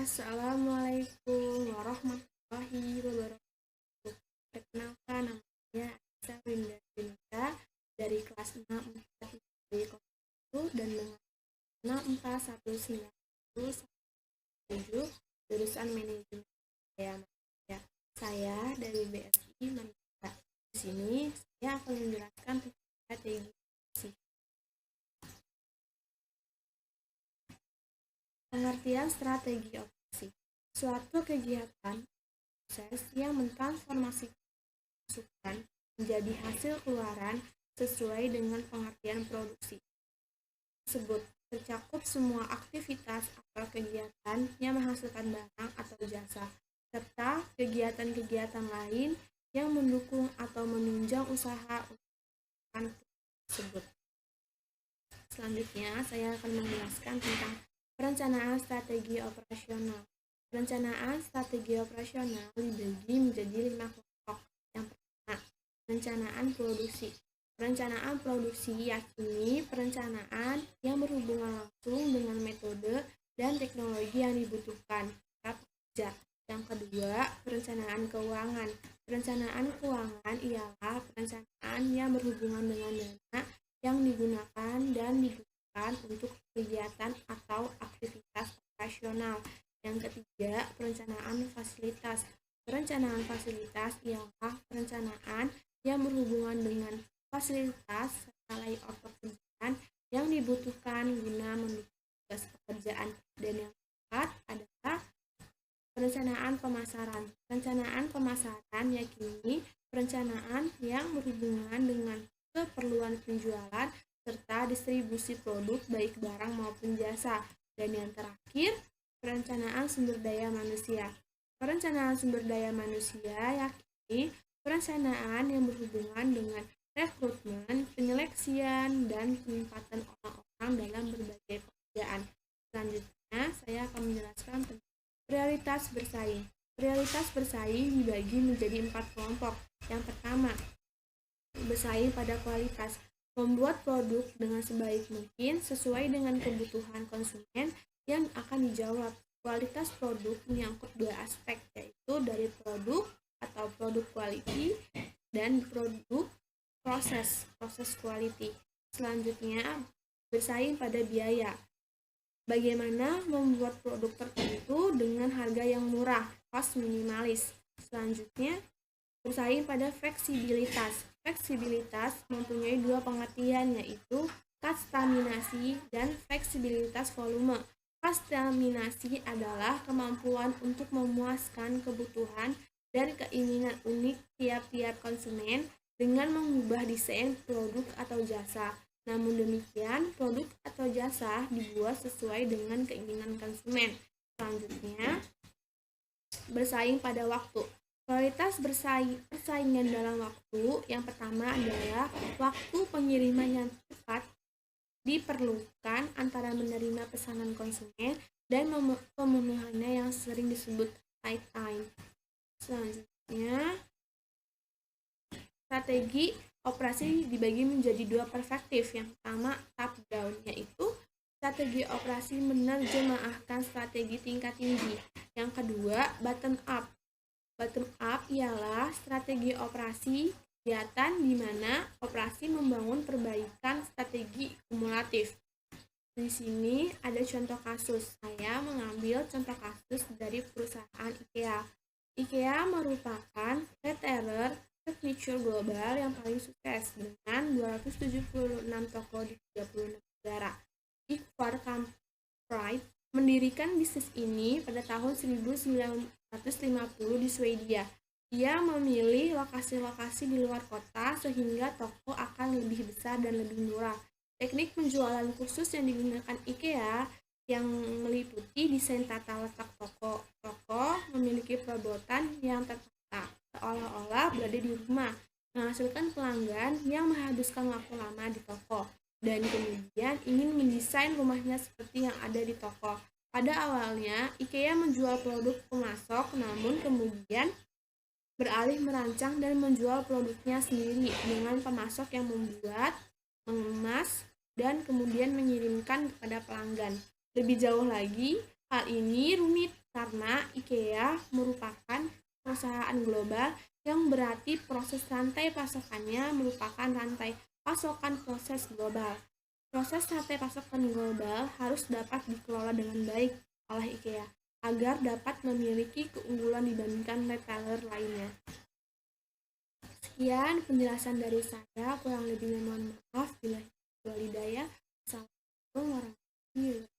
Assalamualaikum warahmatullahi wabarakatuh. Perkenalkan, nama saya Aisyah Winda Dinita dari kelas 6 4 IPB 01 dan dengan 64197 jurusan manajemen daya manusia. Saya dari BSI Mandira. Di sini saya akan menjelaskan tentang strategi operasi. Pengertian strategi operasi: suatu kegiatan proses yang mentransformasi masukan menjadi hasil keluaran sesuai dengan pengertian produksi tersebut. Tercakup semua aktivitas atau kegiatan yang menghasilkan barang atau jasa, serta kegiatan-kegiatan lain yang mendukung atau menunjang usaha tersebut. Selanjutnya, saya akan menjelaskan tentang perencanaan strategi operasional. Perencanaan strategi operasional dibagi menjadi 5 kelompok. Yang pertama, perencanaan produksi. Perencanaan produksi yakni perencanaan yang berhubungan langsung dengan metode dan teknologi yang dibutuhkan para pekerja. Yang kedua, perencanaan keuangan. Perencanaan keuangan ialah perencanaan yang berhubungan dengan dana yang digunakan dan dibutuhkan untuk kegiatan atau aktivitas operasional. Yang ketiga, perencanaan fasilitas. Perencanaan fasilitas ialah perencanaan yang berhubungan dengan fasilitas serta layout pekerjaan yang dibutuhkan guna mendukung tugas pekerjaan. Dan yang keempat adalah perencanaan pemasaran. Perencanaan pemasaran yakni perencanaan yang berhubungan dengan keperluan penjualan serta distribusi produk baik barang maupun jasa. Dan yang terakhir, perencanaan sumber daya manusia. Perencanaan sumber daya manusia yakni perencanaan yang berhubungan dengan rekrutmen, penyeleksian, dan penempatan orang-orang dalam berbagai pekerjaan. Selanjutnya, saya akan menjelaskan tentang prioritas bersaing. Prioritas bersaing dibagi menjadi 4 kelompok. Yang pertama, bersaing pada kualitas. Membuat produk dengan sebaik mungkin sesuai dengan kebutuhan konsumen yang akan dijawab. Kualitas produk menyangkut 2 aspek, yaitu dari produk atau produk quality dan produk proses quality. Selanjutnya, bersaing pada biaya. Bagaimana membuat produk tertentu dengan harga yang murah, cost minimalis. Selanjutnya, bersaing pada fleksibilitas. Fleksibilitas mempunyai 2 pengertian, yaitu kastaminasi dan fleksibilitas volume. Kastaminasi adalah kemampuan untuk memuaskan kebutuhan dan keinginan unik tiap-tiap konsumen dengan mengubah desain produk atau jasa. Namun demikian, produk atau jasa dibuat sesuai dengan keinginan konsumen. Selanjutnya, bersaing pada waktu. Kualitas persaingan dalam waktu. Yang pertama adalah waktu pengiriman yang cepat diperlukan antara menerima pesanan konsumen dan pemenuhannya yang sering disebut tight time. Selanjutnya, strategi operasi dibagi menjadi 2 perspektif. Yang pertama, top down, yaitu strategi operasi menerjemahkan strategi tingkat tinggi. Yang kedua, bottom up. Bottom up ialah strategi operasi kegiatan di mana operasi membangun perbaikan strategi kumulatif. Di sini ada contoh kasus. Saya mengambil contoh kasus dari perusahaan IKEA. IKEA merupakan retailer furniture global yang paling sukses dengan 276 toko di 36 negara. Ivar Kamprad mendirikan bisnis ini pada tahun 1950 di Swedia. Dia memilih lokasi-lokasi di luar kota sehingga toko akan lebih besar dan lebih murah. Teknik penjualan khusus yang digunakan IKEA yang meliputi desain tata letak toko. Toko memiliki perabotan yang tertata seolah-olah berada di rumah, menghasilkan pelanggan yang menghabiskan waktu lama di toko dan kemudian ingin mendesain rumahnya seperti yang ada di toko. Pada awalnya, IKEA menjual produk pemasok, namun kemudian beralih merancang dan menjual produknya sendiri dengan pemasok yang membuat, mengemas, dan kemudian mengirimkan kepada pelanggan. Lebih jauh lagi, Hal ini rumit karena IKEA merupakan perusahaan global yang berarti proses rantai pasokannya merupakan rantai pasokan proses global. Proses rantai pasokan global harus dapat dikelola dengan baik oleh IKEA agar dapat memiliki keunggulan dibandingkan retailer lainnya. Sekian penjelasan dari saya, kurang lebihnya mohon maaf bila hidayah. Assalamualaikum warahmatullahi wabarakatuh.